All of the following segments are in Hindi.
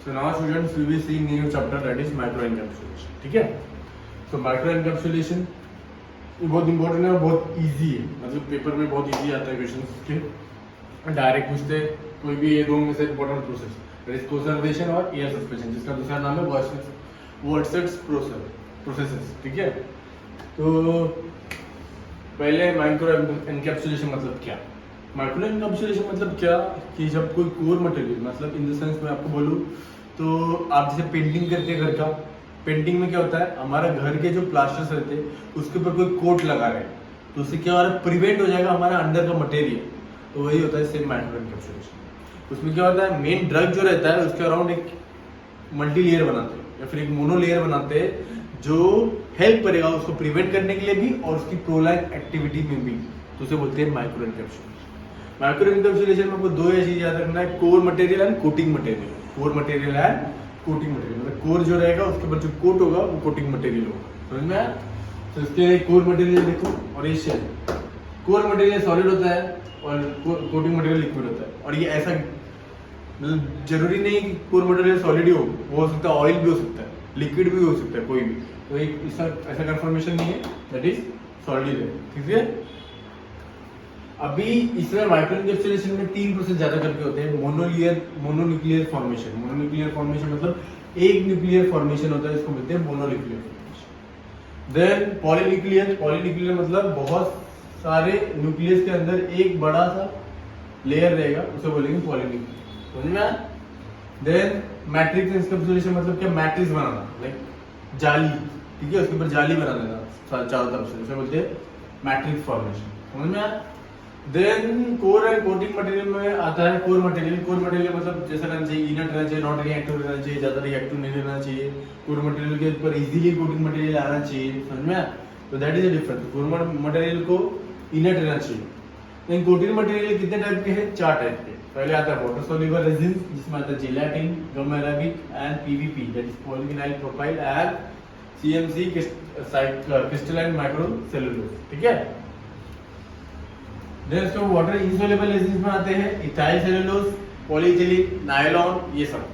So now students we will be seeing new chapter that is micro encapsulation. ठीक है? So micro encapsulation ये बहुत इंपॉर्टेंट है और बहुत इजी है, मतलब पेपर में बहुत इजी आता है क्वेश्चन के डायरेक्ट पूछते कोई भी ये दो में से important process that is conservation और एयर सस्पेंशन जिसका दूसरा नाम है वर्सेट्स प्रोसेसेस. ठीक है, तो पहले माइक्रो एनकैप्सुलेशन मतलब क्या. माइक्रो एनकैप्सुलेशन मतलब क्या कि जब कोई कोर मटेरियल, मतलब इन द सेंस मैं आपको बोलूँ तो आप जैसे पेंटिंग करते हैं घर का, पेंटिंग में क्या होता है हमारा घर के जो प्लास्टर्स रहते हैं उसके ऊपर कोई कोट लगा रहे हैं तो उससे क्या हो रहा है, प्रिवेंट हो जाएगा हमारा अंदर का मटेरियल. तो वही होता है सेम माइक्रो एनकैप्सुलेशन. उसमें क्या होता है, मेन ड्रग जो रहता है उसके अराउंड एक मल्टी लेयर बनाते हैं या फिर एक मोनो लेयर बनाते हैं जो हेल्प करेगा उसको प्रिवेंट करने के लिए भी और उसकी प्रोलैंग एक्टिविटी में भी. तो उसे बोलते हैं माइक्रो एनकैप्सुलेशन. माइक्रो एनकैप्सुलेशन में आपको दो चीज याद रखना है, core material and coating material. Core material and coating material, मतलब कोर जो रहेगा उसके ऊपर जो कोट होगा वो कोटिंग मटेरियल होगा. समझ में आया? तो इसके कोर मटेरियल देखो और ये शेल. कोर मटेरियल सॉलिड होता है और कोटिंग मटेरियल लिक्विड होता है. और ये ऐसा मतलब जरूरी नहीं कि कोर मटेरियल सॉलिड ही हो सकता है ऑयल भी हो सकता है, लिक्विड भी हो सकता है, कोई भी. तो एक ऐसा कंफर्मेशन नहीं है दैट इज सॉलिड है. ठीक है, अभी इसमें माइक्रो एनकैप्सुलेशन में तीन प्रोसेस ज्यादा करके होते हैं. Mononuclear formation. मोनोन्यूक्लियर फॉर्मेशन मतलब एक न्यूक्लियर फॉर्मेशन होता है, इसको बोलते हैं mononuclear formation. Then polynuclear. Polynuclear मतलब बहुत सारे न्यूक्लियस के अंदर एक बड़ा सा लेयर रहेगा, उसे बोलेंगे पॉलीन्यूक्लियर. समझ में आया? देन मैट्रिक्स एनकैप्सुलेशन मतलब क्या, मैट्रिक्स बनाना, लाइक जाली. ठीक है, उसके ऊपर जाली बना देना चारों तरफ से, उसे बोलते हैं मैट्रिक्स फॉर्मेशन. समझ में आया? Then core and coating material में आता है कोर मटेरियल. कोर मटेरियल मतलब जैसा रहना चाहिए, इनर्ट रहना चाहिए, नॉट रिएक्टिव रहना चाहिए, ज्यादा रिएक्टिव नहीं रहना चाहिए. कोर मटेरियल के ऊपर इजीली कोटिंग मटेरियल आना चाहिए. समझ में आया? तो that is a difference. Core material को इनर्ट रहना चाहिए. लेकिन कोटिंग मटेरियल कितने टाइप के हैं? 4 टाइप के. पहले आता है वाटर सोल्यूबल रेजिन जिसमें आता है gelatin, gum arabic and PVP that is polyvinyl propyl and CMC crystalline micro cellulose. ठीक है, देन इसके वाटर इंसोल्युबल रेजिन्स में आते हैं इथाइल सेलुलोज, पॉलीइथिलीन, नायलॉन, ये सब.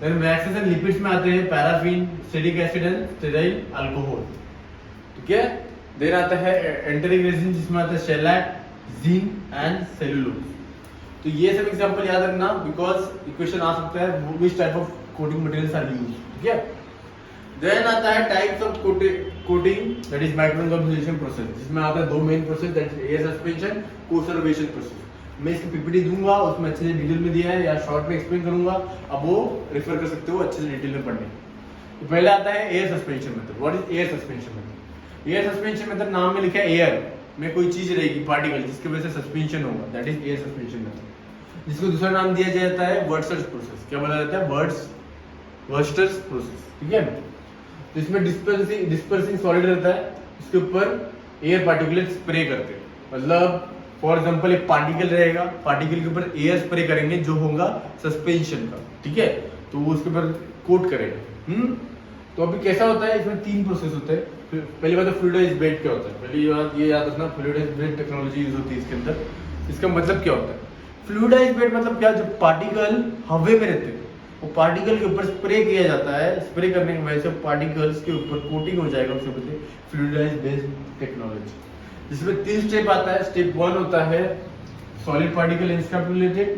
देन वैक्सेस एंड लिपिड्स में आते हैं paraffin, acetic acid and sterile alcohol. ठीक है, देन आता है एंटेरिक रेजिन जिसमें आता है शेलैक, जिंक एंड सेलुलोज. तो ये सब एग्जांपल याद रखना बिकॉज इक्वेशन आ सकता है which type of coating materials are used. ठीक है, देन आता है types of coating that is micro encapsulation process जिसमें आता है दो main process that is air suspension, conservation process. मैं इसकी पीपीटी दूंगा, उसमें अच्छे से डिटेल में दिया है या शॉर्ट में एक्सप्लेन करूंगा, अब वो रेफर कर सकते हो अच्छे से डिटेल में पढ़ने. तो पहले आता है air suspension method. What is air suspension method? Air suspension method नाम में लिखा है एयर में कोई चीज रहेगी पार्टिकल जिसकी वजह से सस्पेंशन होगा, that is air suspension method. जिसको दूसरा नाम दिया जाता है वर्स्टर्स प्रोसेस. क्या बोला जाता है? वर्स्टर्स प्रोसेस. ठीक है, तो इसमें डिस्पर्सिंग सॉलिड रहता है, उसके ऊपर एयर पार्टिकुलेट स्प्रे करते हैं. मतलब फॉर एग्जांपल एक पार्टिकल रहेगा, पार्टिकल के ऊपर एयर स्प्रे करेंगे जो होगा सस्पेंशन का. ठीक है, तो वो उसके ऊपर कोट करेगा. तो अभी कैसा होता है, इसमें 3 प्रोसेस होते हैं. पहली बात है फ्लूइडाइज्ड बेड क्या होता है. पहली बात ये याद रखना, फ्लूइडाइज्ड बेड टेक्नोलॉजी यूज होती है इसके अंदर. इसका मतलब क्या होता है? फ्लूइडाइज्ड बेड मतलब क्या, जब पार्टिकल हवा में रहते हैं वो पार्टिकल के ऊपर स्प्रे किया जाता है, स्प्रे करने की वजह से पार्टिकल्स के ऊपर कोटिंग हो जाएगा, उसे बोलते हैं फ्लूइडाइज्ड बेड टेक्नोलॉजी. जिसमें 3 स्टेप आता है. स्टेप 1 होता है सॉलिड पार्टिकल एनकैप्सुलेटेड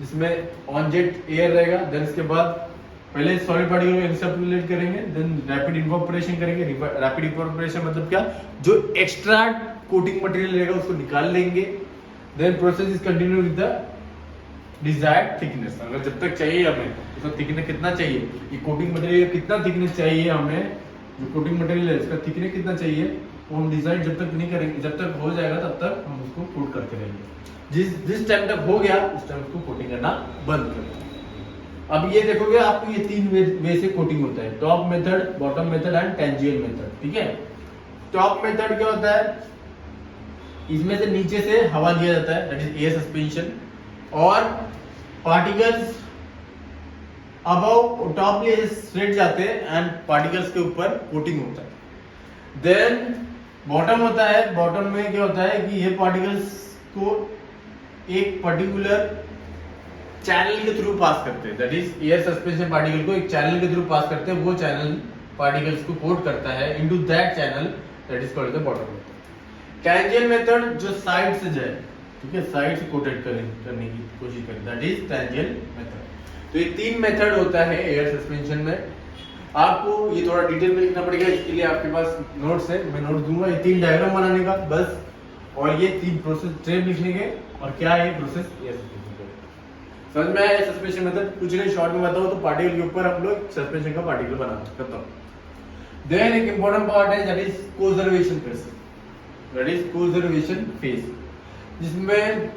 जिसमें ऑन जेट एयर रहेगा. देन इसके बाद पहले सॉलिड पार्टिकल को एनकैप्सुलेट करेंगे, देन रैपिड इनकॉर्पोरेशन करेंगे. रैपिड इनकॉर्पोरेशन मतलब क्या, जो एक्स्ट्रा कोटिंग मटेरियल रहेगा उसको निकाल लेंगे. Then process is continue with the desired thickness. अगर जब तक चाहिए हमें उसका थिकनेस कितना चाहिए, ये कोटिंग मटेरियल कितना थिकनेस चाहिए हमें, जो कोटिंग मटेरियल है उसका थिकनेस कितना चाहिए वो हम डिसाइड जब तक नहीं करेंगे, जब तक हो जाएगा तब तक हम उसको कोट करते रहेंगे. जिस टाइम तक हो गया उस टाइम उसको कोटिंग करना बंद कर. अब ये देखोगे आपको ये 3 वे से कोटिंग होता है, top method, bottom method and tangential method. ठीक है, टॉप मेथड क्या होता है, इसमें से नीचे से हवा दिया जाता है दैट इज एयर सस्पेंशन और पार्टिकल्स अबव टॉप ले स्ट्रेट जाते हैं एंड पार्टिकल्स के ऊपर कोटिंग होता है. देन बॉटम होता है. बॉटम में क्या होता है कि ये पार्टिकल्स को एक पर्टिकुलर चैनल के थ्रू पास करते हैं, that is air suspension particle को एक चैनल के थ्रू पास करते हैं, वो चैनल पार्टिकल्स को कोट करता है into that channel, that is called the bottom method. Tangent method जो साइड से जाए, ठीक है, साइड से कोटेड करने की कोशिश करें, दैट इज टैंजेंट मेथड। तो ये 3 मेथड होता है एयर सस्पेंशन में। आपको ये थोड़ा डिटेल में लिखना पड़ेगा, इसके लिए आपके पास नोट्स है, मैं नोट दूंगा, ये 3 डायग्राम बनाने का बस, और ये 3 प्रोसेस स्टेप लिखने के, और क्या है ये प्रोसेस एयर सस्पेंशन का। समझ में आया सस्पेंशन मेथड? कुछ नहीं, शॉर्ट में बताओ तो पार्टिकल के ऊपर हम लोग सस्पेंशन का पार्टिकल बना सकते हैं। देन एक इंपॉर्टेंट पार्ट है that is conservation phase, that is conservation phase, जिसमें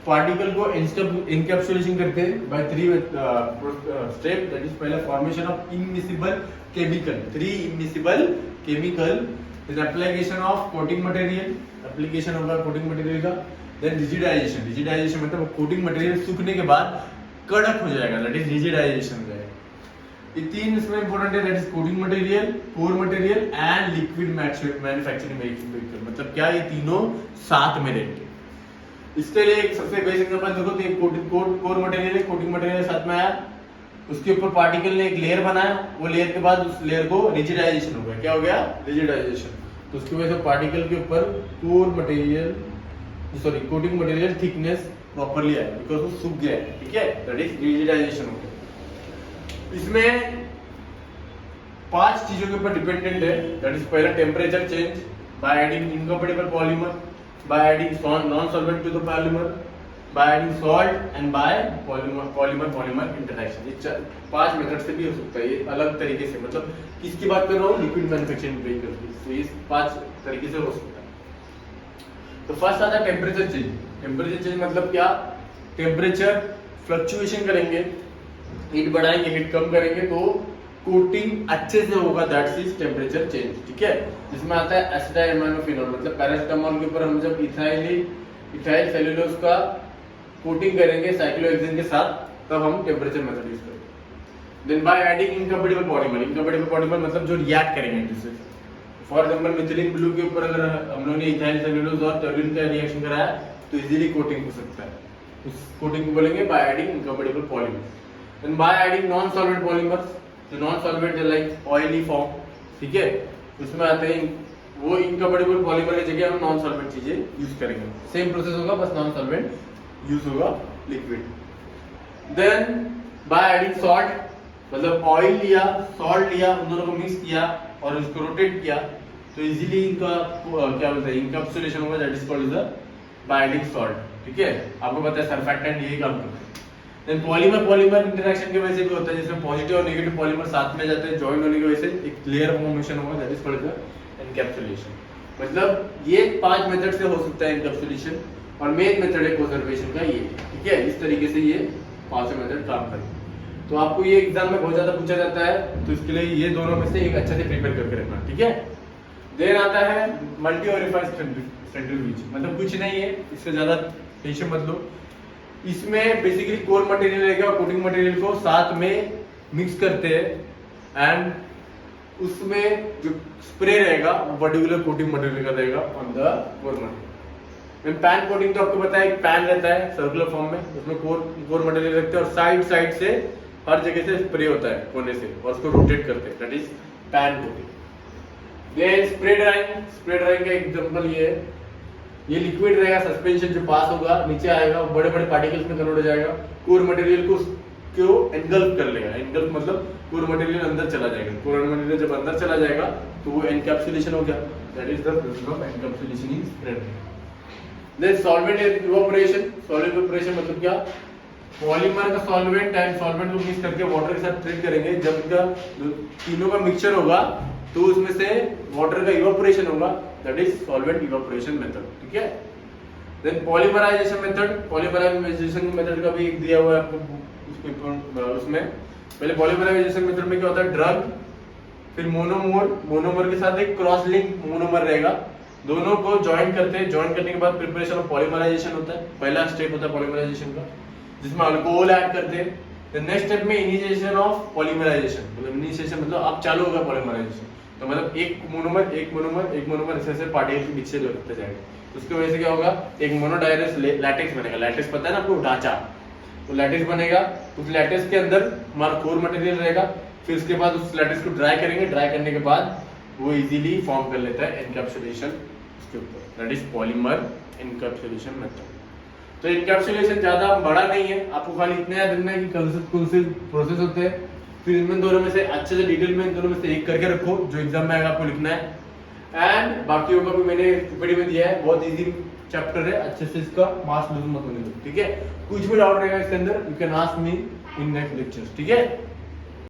पार्टिकल को इनकैप्सुलेशन करते हैं बाय 3 स्टेप, दैट इज पहला formation of immiscible chemical, 3 immiscible chemical, is application of coating material, application होगा कोटिंग मटेरियल का, देन रिजिडाइजेशन, रिजिडाइजेशन मतलब कोटिंग मटेरियल सूखने के बाद कड़क हो जाएगा, दैट इज रिजिडाइजेशन हो जाएगा। ये 3 इसमें इंपॉर्टेंट है, that is coating material, pore material and liquid manufacturing vehicle, मतलब क्या ये तीनों साथ में रहेंगे। इसके लिए एक सबसे बेसिक एग्जांपल देखो, तो एक कोर मटेरियल है, कोटिंग मटेरियल साथ में आया, उसके ऊपर पार्टिकल ने एक लेयर बनाया, वो लेयर के बाद उस लेयर को रिजिडाइजेशन हो गया, क्या हो गया? रिजिडाइजेशन। तो उसकी वजह से पार्टिकल के ऊपर core material, sorry coating material thickness properly आया, बिकॉज़ वो सूख गया है, ठीक है, दैट इज रिजिडाइजेशन हो गया। इसमें 5 चीजों के ऊपर डिपेंडेंट है, दैट इज पहला temperature change bye adding incompatible polymer, by adding non-solvent to the polymer, by adding salt and by polymer interaction। ये 5 मेथड से भी हो सकता है, ये अलग तरीके से, मतलब किसकी बात कर रहा हूँ? लिक्विड मैन्युफैक्चरिंग व्हीकल की, तो ये 5 तरीके से हो सकता है। तो फर्स्ट आता है टेम्परेचर चेंज। टेम्परेचर चेंज मतलब क्या? टेम्परेचर फ्लक्चुएशन करेंगे, हीट बढ़ाएंगे, हीट कम करेंगे, तो कोटिंग अच्छे से होगा, दैट्स इज टेम्परेचर चेंज, ठीक है। जिसमें आता है एसिटाइलएमाइनोफेनॉल, मतलब पैरासिटामोल के ऊपर हम जब इथाइल सेल्यूलोज का कोटिंग करेंगे साइक्लोहेक्सेन के साथ, तब हम टेम्परेचर मेथड यूज करेंगे। Then by adding incompatible polymer, incompatible polymer मतलब जो रिएक्ट करेंगे जिससे, फॉर एग्जांपल मिथिलीन ब्लू के ऊपर अगर हम लोगों ने इथाइल सेल्यूलोज और टर्बिन का रिएक्शन कराया तो इजीली कोटिंग हो सकता है, उस कोटिंग को बोलेंगे by adding incompatible polymer. Then by adding non solvent polymers, जो non solvent like oily form, ठीक है, उसमें आते हैं वो इनकम्पैटिबल पॉलीमर की जगह हम नॉन सॉल्वेंट चीजें यूज करेंगे, सेम प्रोसेस होगा, बस नॉन सॉल्वेंट यूज होगा, liquid. Then by adding salt, मतलब ऑयल लिया, सॉल्ट लिया, उन दोनों को मिक्स किया और उसको रोटेट किया, तो इजीली इनका क्या बोलते हैं, इनकैप्सुलेशन होगा, that is called the by adding salt, ठीक है। आपको पता है सरफेक्टेंट यही काम करते हैं। देन पॉलीमर इंटरेक्शन की वजह से भी होता है, जिसमें पॉजिटिव और नेगेटिव पॉलीमर साथ में जाते हैं, जॉइन होने की वजह से एक लेयर फॉर्मेशन होगा, that is called the encapsulation. मतलब ये 5 मेथड से हो सकता है एनकैप्सुलेशन, और मेन मेथड है कंजर्वेशन का, ये, ठीक है। इस तरीके से ये 5 मेथड काम करेंगे। तो आपको ये एग्जाम में बहुत ज्यादा पूछा जाता है, तो इसके लिए ये दोनों में से एक अच्छे से प्रिपेयर करके रखना, ठीक है। देन आता है मल्टी ओरिफाइस सेंट्रीफ्यूज, मतलब कुछ नहीं है, इससे ज्यादा टेंशन मत लो। इसमें बेसिकली कोर मटेरियल रहेगा और कोटिंग मटेरियल को साथ में मिक्स करते हैं, एंड उसमें जो स्प्रे रहेगा वो पर्टिकुलर कोटिंग मटेरियल का रहेगा on the core material. Pan coating तो आपको पता है, एक पैन रहता है सर्कुलर फॉर्म में, उसमें कोर मटेरियल रखते हैं और साइड से हर जगह से स्प्रे होता है कोने से, और उसको रोटेट करते हैं, that is pan coating. Then spray drying का एग्जांपल ये है, ये लिक्विड रहेगा, सस्पेंशन जो पास होगा नीचे आएगा, वो बड़े बड़े पार्टिकल्स में कन्वर्ट हो जाएगा, कोर मटेरियल को एनगल्फ कर लेगा, एनगल्फ मतलब कोर मटेरियल अंदर चला जाएगा, कोर मटेरियल जब अंदर चला जाएगा तो वो एनकैप्सुलेशन हो गया, that is the process of encapsulation in spray drying. Then solvent evaporation मतलब क्या? पॉलीमर का सॉल्वेंट एंड सॉल्वेंट को मिक्स करके वाटर के साथ ट्रीट करेंगे, जब इनका तीनों का मिक्सचर होगा तो उसमें से वाटर का इवेपोरेशन होगा, that is solvent evaporation method, ठीक है। देन पॉलीमराइजेशन मेथड का भी एक दिया हुआ है आपको उसमें। पहले पॉलीमराइजेशन मेथड में क्या होता है, ड्रग, फिर मोनोमर के साथ एक क्रॉस लिंक मोनोमर रहेगा, दोनों को ज्वाइन करते हैं, ज्वाइन करने के बाद प्रिपरेशन ऑफ पॉलीमराइजेशन होता है, पहला स्टेप होता है पॉलीमराइजेशन का, जिसमें अल्कोहल ऐड करते हैं। देन नेक्स्ट स्टेप में इनिशिएशन ऑफ पॉलीमराइजेशन, मतलब इनिशिएशन मतलब अब चालू होगा पॉलीमराइजेशन, तो मतलब एक मोनोमर ऐसे पार्टिकल मिक्सचर लगते जाएगा, उसकी वजह से क्या होगा, एक मोनोडायरस लैटेक्स बनेगा। लैटेक्स पता है ना आपको, ढांचा, तो लैटिस बनेगा, उस लैटिस के अंदर हमारा कोर मटेरियल रहेगा, फिर उसके बाद उस लैटिस को ड्राई करेंगे, ड्राई करने के बाद वो इजीली फॉर्म कर लेता है एनकैप्सुलेशन उसके ऊपर, that is polymer encapsulation method. तो एनकैप्सुलेशन ज्यादा बड़ा नहीं है, आपको खाली इतना याद रखना है कि कौन से प्रोसेस होते हैं, फिर इनमें दोनों में से अच्छे से डिटेल में इन दोनों में से एक करके रखो जो एग्जाम में आएगा आपको लिखना है। एंड बाकियों का भी मैंने पीपीटी में दिया है, बहुत इजी चैप्टर है, अच्छे से इसका मार्क्स लूज मत होने दो, ठीक है। कुछ भी डाउट रहेगा इसके अंदर you can ask me in next lectures, ठीक है।